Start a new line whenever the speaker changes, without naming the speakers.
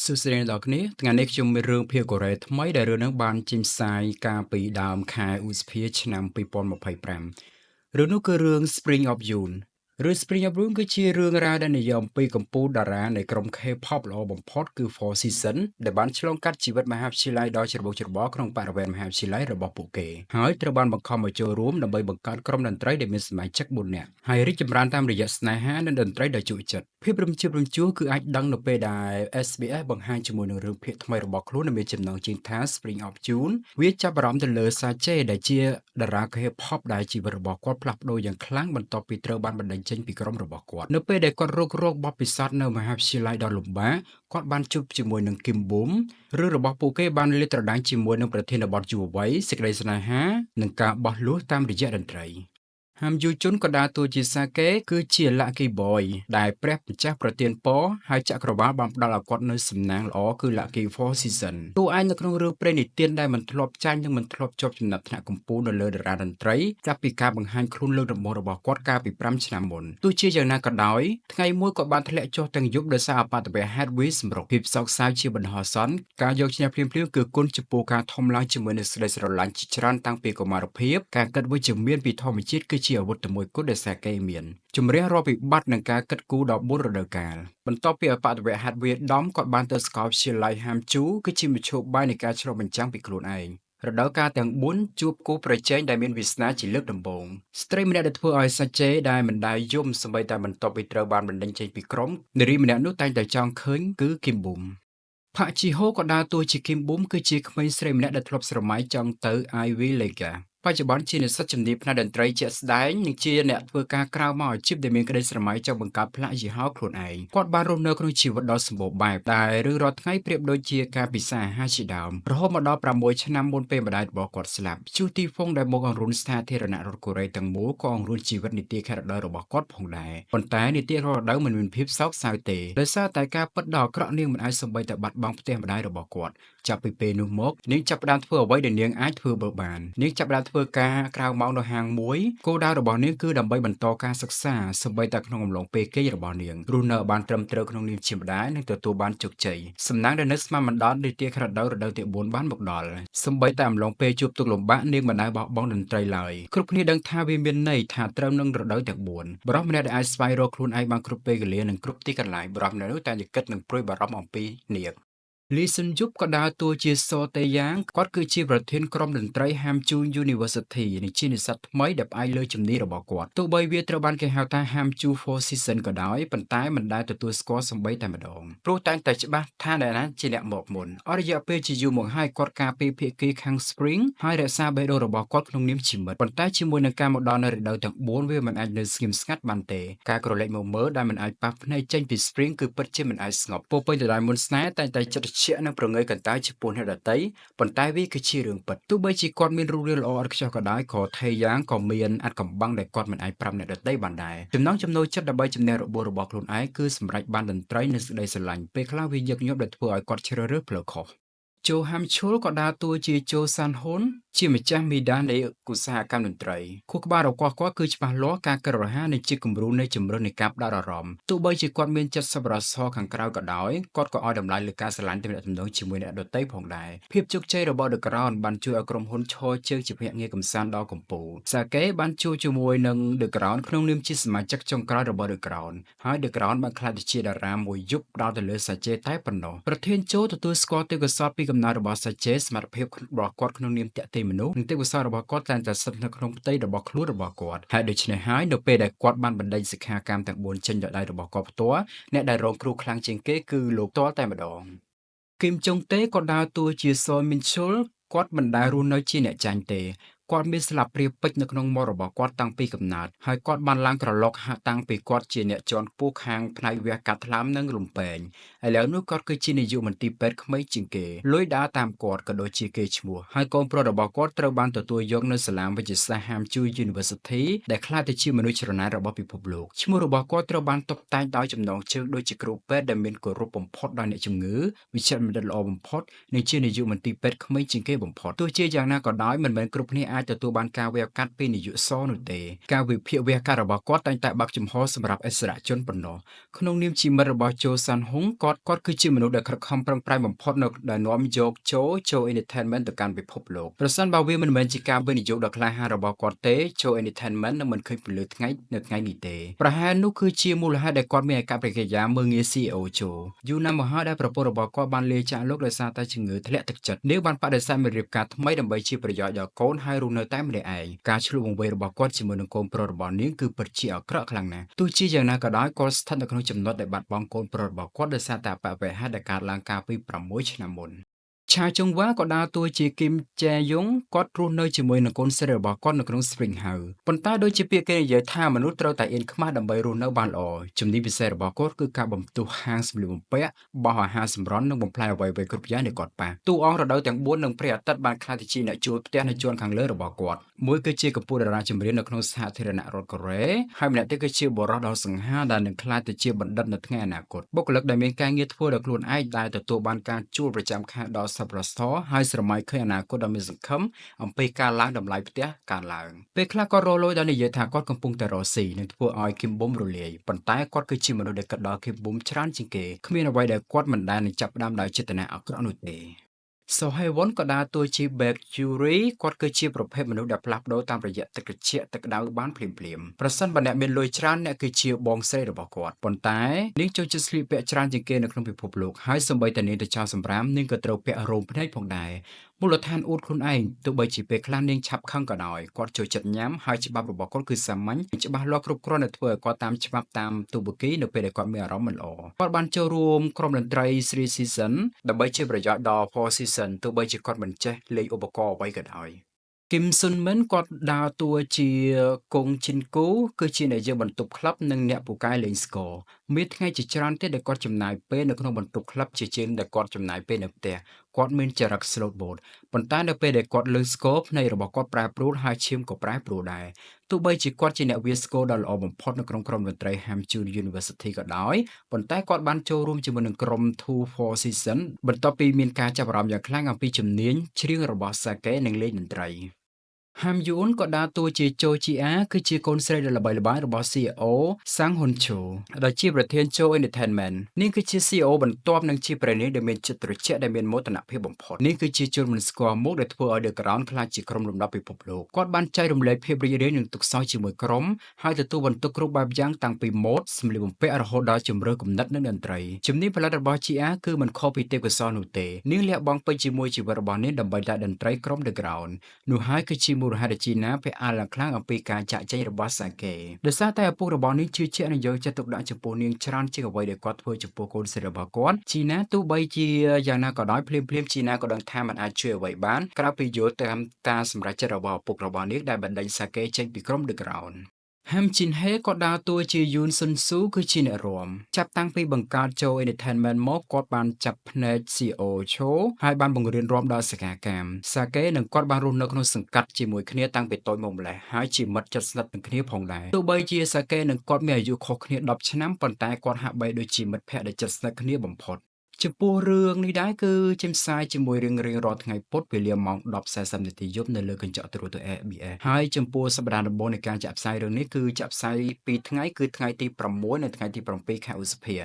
សួស្តីអ្នកនរគ្នាថ្ងៃនេះខ្ញុំមានរឿងភាគកូរ៉េថ្មីដែលរឿងហ្នឹងបានចេញផ្សាយកាលពីដើមខែឧសភាឆ្នាំ2025រឿងនោះគឺរឿង Spring of June រឿង Spring of June គឺជារឿងរ៉ាវដែលនិយាយអំពីកម្ពុជាតារានៃក្រុម K-pop ល្អបំផុតគឺ Four Seasons ដែលបានឆ្លងកាត់ជីវិតមហាវិទ្យាល័យដ៏ច្របូកច្របល់ក្នុងបរិវេណមហាវិទ្យាល័យរបស់ពួកគេហើយត្រូវបានបង្ខំឲ្យចូលរួមដើម្បីបង្កើតក្រុមតន្ត្រីដែលមានសមាជិក4នាក់ហើយរីកចម្រើនតាមរយៈស្នេហានិងតន្ត្រីដ៏ជក់ចិត្តភាពរំជើបរំជួលគឺអាចដឹងនៅពេលដែល SBS បង្ហាញជាមួយនឹងរឿងភាគថ្មីរបស់ខ្លួនដែលមានចំណងជើងថា Spring of June វាចាប់អារម្មណ៍ទៅលើ Sache ដែលជាតារា K-pop ដែលជីវិតរបស់គាត់ផ្លាស់ប្ដូរយ៉ាងខ្លាំងបន្ទាប់ពីត្រូវបានបណ្តេញចេញពីក្រុមរបស់គាត់នៅពេលដែលគាត់រកបទពិសោធន៍នៅមហាវិទ្យាល័យដ៏លំបាកគាត់បានជួបជាមួយនឹង Kim Bum ឬរបស់ពួកគេបានលាតត្រដាងជាមួយនឹងប្រធានបទយុវវ័យសេចក្តីស្នេហានិងការបោះលួសតាមរយៈតន្ត្រីហាមយូជុនក៏ដើរតួជាសាកេគឺជា Lucky Boy ដែលព្រះម្ចាស់ប្រទានពរហើយចក្រវាលបានផ្ដល់ឲ្យគាត់នូវសំណាងល្អគឺ Lucky Four Season តួឯងនៅក្នុងរឿងព្រេងនិទានដែលមិនធ្លាប់ចាញ់និងមិនធ្លាប់ជាប់ចំណាត់ថ្នាក់កម្ពុជានៅលើតារាតន្ត្រីចាប់ពីការបង្ហាញខ្លួនលើកដំបូងរបស់គាត់កាលពី5ឆ្នាំមុនទោះជាយ៉ាងណាក៏ដោយថ្ងៃមួយគាត់បានធ្លាក់ចុះទាំងយប់ដោយសារអបតវហេតុវាយសម្រុកភាពសោកសៅជាបណ្ដោះអាសន្នការយកឈ្នះភ្លាមៗគឺគុណចំពោះការធំឡើងជាមួយនឹងសេចក្តីស្រឡាញ់ជាច្រើនតាំងពីកុមារភាពការគិតវិជ្ជមានពីធម្មជាតិគឺជាអាវុធតែមួយគត់ដែលសាកេមានជំរះរាល់វិបត្តិនឹងការគិតគូរដល់4រដូវកាលបន្ទាប់ពីអបតវហេតុវាដំគាត់បានទៅសាកលវិទ្យាល័យហាមជូគឺជាមធ្យោបាយនៃការឆ្លុះបញ្ចាំងពីខ្លួនឯងរដូវកាលទាំង4ជួបគូប្រជែងដែលមានវាសនាជាលើកដំបូងស្ត្រីម្នាក់ដែលធ្វើឲ្យសាជេដែលមិនដែលយំសម្បីតែបន្ទាប់ពីត្រូវបានបណ្តេញចេញពីក្រុមនារីម្នាក់នោះតែងតែចង់ឃើញគឺគីមប៊ុំផាក់ជីហូក៏ដើរតួជាគីមប៊ុំគឺជាក្មេងស្រីម្នាក់ដែលធ្លាប់ស្រមៃចង់ទៅ Ivy League បច្ចុប្បន្នជានិស្សិតជំនាញផ្នែកតន្ត្រីជាក់ស្ដែងនិងជាអ្នកធ្វើការក្រៅមកអាជីពដែលមានក្តីស្រមៃចង់បង្កើតផ្លាកយីហោខ្លួនឯងគាត់បានរស់នៅក្នុងជីវិតដ៏សម្បូរបែបដែលឬរាល់ថ្ងៃប្រៀបដូចជាការពិសាអាហារជាដើមរហូតមកដល់6ឆ្នាំមុនពេលម្ដាយរបស់គាត់ស្លាប់ជូទីហ្វុងដែលមកអង្រួនស្ថានធារណរដ្ឋកូរ៉េទាំងមូលក៏អង្រួនជីវិតនីតិខេរដូវរបស់គាត់ផងដែរប៉ុន្តែនីតិខេរដូវមិនមានភាពសោកសៅទេដោយសារតែការពិតដ៏អាក្រក់នាងមិនអាចសម្បីតែបាត់បង់ផ្ទះម្ដាយរបស់គាត់ចាប់ពីពេលនោះមកនាងចាប់ផ្ដើមធ្វើអ្វីដែលនាងអាចធ្វើបាននាងចាប់ផ្ដើមធ្វើការក្រៅម៉ោងនៅហាងមួយគោលដៅរបស់នាងគឺដើម្បីបន្តការសិក្សាសម្បីតែក្នុងអំឡុងពេលគេងរបស់នាងរស់នៅបានត្រឹមត្រូវក្នុងនាមជាម្ដាយនិងទទួលបានជោគជ័យសំណាងដែលនៅស្មានមិនដល់នីតិខេរដូវរដូវទី4បានមកដល់សម្បីតែអំឡុងពេលជួបទុក្ខលំបាកនាងមិនដែលបោះបង់តន្ត្រីឡើយគ្រប់គ្នាដឹងថាវាមានន័យថាត្រូវនឹងរដូវទាំង4បរិះម្នាក់ដែលអាចស្វែងរកខ្លួនឯងបានគ្រប់ពេលវេលានិងគ្រប់ទីកន្លែងបរិះម្នាក់នោះតែតែគិតនិងព្រួយបារម្ភអំពីនាងលីស៊ុនយុបក៏ដើរតួជាសូតេយ៉ាងគាត់គឺជាប្រធានក្រុមតន្ត្រី Hamju University និងជានិស្សិតថ្មីដែលផ្អែកលើជំនាញរបស់គាត់ទោះបីវាត្រូវបានគេហៅថា Hamju Four Seasons ក៏ដោយប៉ុន្តែមិនដែលទទួលស្គាល់សូម្បីតែម្ដងព្រោះតែងតែច្បាស់ថាអ្នកណាជាអ្នកមកមុនអស់រយៈពេលជាយូរមកហើយគាត់ការពារភាគីខាង Spring ហើយរក្សាបេះដូងរបស់គាត់ក្នុងនាមជាមិត្តប៉ុន្តែជាមួយនឹងការមកដល់នៅរដូវទាំង4វាមិនអាចនៅស្ងៀមស្ងាត់បានទេការក្រឡេកមកមើលដែលមិនអាចប៉ះភ្នែកចេញពី Spring គឺពិតជាមិនអាចស្ងប់ពោពេញទៅដោយមន្តស្នេហ៍តែងតែចិត្តជាក់និងប្រងើយកន្តើយចំពោះអ្នកដទៃប៉ុន្តែវាគឺជារឿងពិតទោះបីជាគាត់មានរូបរាងល្អឥតខ្ចោះក៏ដោយក៏ថេយ៉ាងក៏មានអាចកំបាំងដែលគាត់មិនអាចប្រាប់អ្នកដទៃបានដែរចំណងចំណូលចិត្តដើម្បីជំនះរបួសរបស់ខ្លួនឯងគឺសម្រេចបានតន្ត្រីនិងសេចក្តីស្រឡាញ់ពេលខ្លះវាញឹកញាប់ដែលធ្វើឲ្យគាត់ជ្រើសរើសផ្លូវខុសជូហាំឈុលក៏ដើរតួជាជូសានហ៊ុនជាម្ចាស់មីដានៃឧស្សាហកម្មតន្ត្រីខួរក្បាលរបស់គាត់គឺច្បាស់លាស់ការកិត្តរហ័សនិងជាគំរូនៃជំរឿននៃការផ្ដោតអារម្មណ៍ទោះបីជាគាត់មានចិត្តសប្បុរសខាងក្រៅក៏ដោយគាត់ក៏ឲ្យតម្លៃលើការស្រឡាញ់ទំនាក់ទំនងជាមួយអ្នកដទៃផងដែរភាពជោគជ័យរបស់ The Crown បានជួយឲ្យក្រុមហ៊ុនឈរជើងជាភ្នាក់ងារកម្សាន្តដ៏កំពូលសាកេបានជួបជាមួយនឹង The Crown ក្នុងនាមជាសមាជិកចុងក្រោយរបស់ The Crown ហើយ The Crown បានក្លាយទៅជាតារាមួយយប់ផ្ដោតទៅលើសាជេតែប៉ុណ្ណោះប្រធានជូទទួលស្គាល់ទេពកោសល្យពីកំណើតរបស់សាជេសមត្ថភាពរបស់គាត់ក្នុងនាមតាក់ទាញមនុស្សនិងទេពកោសល្យរបស់គាត់តែងតែស្ថិតនៅក្នុងផ្ទៃរបស់ខ្លួនរបស់គាត់ហើយដូច្នេះហើយនៅពេលដែលគាត់បានបណ្ដេញសិក្ខាកាមទាំង4ចេញដោយដៃរបស់គាត់ផ្ទាល់អ្នកដែលរងគ្រោះខ្លាំងជាងគេគឺលោកផ្ទាល់តែម្ដងគីមចុងតេក៏ដើរតួជាសូមីនឈុលគាត់មិនដែលរស់នៅជាអ្នកចាញ់ទេគាត់មានស្លាបព្រាពេជ្រនៅក្នុងមាត់របស់គាត់តាំងពីកំណើតហើយគាត់បានឡើងក្រឡុកហាក់តាំងពីគាត់ជាអ្នកជាន់ខ្ពស់ខាងផ្នែកវះកាត់ថ្លើមនិងលំពែងឥឡូវនេះគាត់គឺជានាយកមន្ត្រីពេទ្យក្មេងជាងគេលុយដើរតាមគាត់ក៏ដូចជាគេឈ្មោះហើយកូនប្រុសរបស់គាត់ត្រូវបានទទួលយកនៅសាលាវិទ្យាសាស្ត្រ Hamju University ដែលក្លាយទៅជាមនុស្សច្រណែនរបស់ពិភពលោកឈ្មោះរបស់គាត់ត្រូវបានតុបតែងដោយចំណងជើងដូចជាគ្រូពេទ្យដែលមានគោរពបំផុតដោយអ្នកជំងឺវិជ្ជាបណ្ឌិតល្អបំផុតនិងជានាយកមន្ត្រីពេទ្យក្មេងជាងគេបំផុតទោះជាយ៉ាងណាក៏ដោយមិនមែនគ្រប់គ្នាអាច អាចទទួលបានការវាយកាត់ពីនាយកសនោះទេការវិភាគវាយកាត់របស់គាត់តែងតែបើកចំហសម្រាប់អិសរាជជនប៉ុណ្ណោះក្នុងនាមជាមិត្តរបស់โจសានហុងគាត់គឺជាមនុស្សដែលខិតខំប្រឹងប្រែងបំផុតនៅដែលនាំយកโจ Entertainment ទៅកាន់ពិភពលោកប្រសិនបើវាមិនមែនជាការវិនិយោគដ៏ក្លាហានរបស់គាត់ទេโจ Entertainment នឹងមិនឃើញពន្លឺថ្ងៃនៅថ្ងៃនេះទេប្រហែលនោះគឺជាមូលហេតុដែលគាត់មានអាកប្បកិរិយាមើងងាយ CEO โจយូរណាស់មកហើយដែលប្រពន្ធរបស់គាត់បានលាចាកលោកដោយសារតែជំងឺធ្លាក់ទឹកចិត្តនាងបានបដិសេធមករៀបការថ្មីដើម្បីជាប្រយោជន៍ដល់កូនហើយរស់នៅតែម្នាក់ឯងការឆ្លុះបង្វេររបស់គាត់ជាមួយនឹងកូនប្រុសរបស់នាងគឺពិតជាអាក្រក់ខ្លាំងណាស់ទោះជាយ៉ាងណាក៏ដោយគាត់ស្ថិតនៅក្នុងចំណុចដែលបាត់បង់កូនប្រុសរបស់គាត់ដោយសារតែអបវេហេតុដែលកើតឡើងកាលពី6ឆ្នាំមុនឆាចុងវ៉ាក៏ដើរតួជាគីមចែយុងគាត់រស់នៅជាមួយនឹងកូនស្រីរបស់គាត់នៅក្នុង Spring House ប៉ុន្តែដូចជាពាក្យគេនិយាយថាមនុស្សត្រូវតែអៀនខ្មាស់ដើម្បីរស់នៅបានល្អជំនាញពិសេសរបស់គាត់គឺការបំទុះហាងសម្លៀកបំពាក់បោះអាហារសម្រន់និងបំផ្លាញអ្វីៗគ្រប់យ៉ាងដែលគាត់ប៉ះតួអង្គរដូវទាំង4និងព្រះអាទិត្យបានក្លាយទៅជាអ្នកជួលផ្ទះនៅជាន់ខាងលើរបស់គាត់មួយគឺជាកំពូលតារាចម្រៀងនៅក្នុងសាធារណរដ្ឋកូរ៉េហើយម្នាក់ទៀតគឺជាបុរសដ៏សង្ហាដែលនឹងក្លាយទៅជាបណ្ឌិតនៅថ្ងៃអនាគតបុគ្គលិកដែលមានការងារធ្វើដោយខ្លួនឯងដែលទទួលបានការជួលប្រចាំខែដល់សប្បុរសធម៌ហើយស្រមៃឃើញអនាគតដ៏មានសង្ឃឹមអំពីការឡើងតម្លៃផ្ទះកើនឡើងពេលខ្លះគាត់រលួយដោយនិយាយថាគាត់កំពុងតែរកស៊ីនិងធ្វើឲ្យគីមប៊ុំរលាយប៉ុន្តែគាត់គឺជាមនុស្សដែលគិតដល់គីមប៊ុំច្រើនជាងគេគ្មានអ្វីដែលគាត់មិនដែលនឹងចាប់ផ្ដើមដោយចេតនាអាក្រក់នោះទេសូហេវ៉ុនក៏ដើរតួជា Baek Yuri គាត់គឺជាប្រភេទមនុស្សដែលផ្លាស់ប្ដូរតាមរយៈទឹកត្រជាក់ទឹកក្តៅបានភ្លាមៗប្រសិនបើអ្នកមានលុយច្រើនអ្នកគឺជាបងស្រីរបស់គាត់ប៉ុន្តែនាងចូលចិត្តស្លៀកពាក់ច្រើនជាងគេនៅក្នុងពិភពលោកហើយសូម្បីតែនាងទៅចោលសម្រាមនាងក៏ត្រូវពាក់រោមភ្នែកផងដែរមូលដ្ឋានអួតខ្លួនឯងទោះបីជាពេលខ្លះនាងឆាប់ខឹងក៏ដោយគាត់ចូលចិត្តញ៉ាំហើយច្បាប់របស់គាត់គឺសាមញ្ញច្បាស់លាស់គ្រប់គ្រាន់តែធ្វើឲ្យគាត់តាមច្បាប់តាមទូបគីនៅពេលដែលគាត់មានអារម្មណ៍មិនល្អគាត់បានចូលរួមក្រុមតន្ត្រី Three Season ដើម្បីជាប្រយោជន៍ដល់ Four Season ទោះបីជាគាត់មិនចេះលេងឧបករណ៍អ្វីក៏ដោយគឹមស៊ុនមិនគាត់ដើរតួជាកុងឈិនគូគឺជាអ្នកយកបន្ទប់ក្លឹបនិងអ្នកពូកែលេងស្គរមានថ្ងៃជាច្រើនទៀតដែលគាត់ចំណាយពេលនៅក្នុងបន្ទប់ក្លឹបជាជាងដែលគាត់ចំណាយពេលនៅផ្ទះគាត់មានចរិត slow boat ប៉ុន្តែនៅពេលដែលគាត់លើស្គរភ្នែករបស់គាត់ប្រែប្រួលហើយឈាមក៏ប្រែប្រួលដែរទោះបីជាគាត់ជាអ្នកវាយស្គរដ៏ល្អបំផុតនៅក្នុងក្រុមតន្ត្រី Hamjun University ក៏ដោយប៉ុន្តែគាត់បានចូលរួមជាមួយនឹងក្រុម Two Four Season បន្ទាប់ពីមានការចាប់អារម្មណ៍យ៉ាងខ្លាំងអំពីជំនាញច្រៀងរបស់សាកេនិងលេងតន្ត្រីហាមយូនក៏ដើរតួជាโจជីអាគឺជាកូនស្រីដ៏ល្បីល្បាញរបស់ CEO សាំងហ៊ុនឈូដែលជាប្រធានโจ Entertainment នាងគឺជា CEO បន្ទាប់និងជាព្រះនាងដែលមានចិត្តត្រជាក់ដែលមានមោទនភាពបំផុតនាងគឺជាជនមិនស្គាល់មុខដែលធ្វើឲ្យ The Crown ក្លាយជាក្រុមលំដាប់ពិភពលោកគាត់បានចែករំលែកភាពរីករាយនិងទុក្ខសោកជាមួយក្រុមហើយទទួលបន្ទុកគ្រប់បែបយ៉ាងតាំងពីម៉ូដសម្លៀកបំពាក់រហូតដល់ជម្រើសគំនិតនិងតន្ត្រីជំនាញផលិតរបស់ GA គឺមិនខុសពីទេពកោសល្យនោះទេនាងលះបង់ពេញជាមួយជីវិតរបស់នាងដើម្បីតែតន្ត្រីក្រុម The Crown នោះហើយគឺជាមូលហេតុដែលជីណាភ័យអាលយ៉ាងខ្លាំងអំពីការចាក់ចែងរបស់សាកេដោយសារតែឪពុករបស់នាងជឿជាក់និងយកចិត្តទុកដាក់ចំពោះនាងច្រើនជាងអ្វីដែលគាត់ធ្វើចំពោះកូនស្រីរបស់គាត់ជីណាទោះបីជាយ៉ាងណាក៏ដោយភ្លាមៗជីណាក៏ដឹងថាมันអាចជួយអ្វីបានក្រៅពីយល់តាមការសម្រេចចិត្តរបស់ឪពុករបស់នាងដែលបណ្ដេញសាកេចេញពីក្រុម The Crown ហាំជីនហេក៏ដើរតួជាយូនស៊ុនស៊ូគឺជាអ្នករាំចាប់តាំងពីបង្កើតโจ Entertainment មកគាត់បានចាប់ភ្នែក CEO ឈូហើយបានបង្រៀនរាំដល់សកកម្មសាកេនិងគាត់បានរស់នៅក្នុងសង្កាត់ជាមួយគ្នាតាំងពីតូចមកម្ល៉េះហើយជាមិត្តជិតស្និទ្ធនឹងគ្នាផងដែរទោះបីជាសាកេនិងគាត់មានអាយុខុសគ្នា10ឆ្នាំប៉ុន្តែគាត់ហាក់បីដូចជាមិត្តភក្តិដែលជិតស្និទ្ធគ្នាបំផុតចំពោះរឿងនេះដែរគឺចេញផ្សាយជាមួយរៀងរាល់ថ្ងៃពុធវេលាម៉ោង 10:40 នាទីយប់នៅលើកញ្ចក់ទូរទស្សន៍ SBS ហើយចំពោះសប្តាហ៍ដំបូងនៃការចាក់ផ្សាយរឿងនេះគឺចាក់ផ្សាយ2ថ្ងៃគឺថ្ងៃទី6និងថ្ងៃទី7ខែឧសភា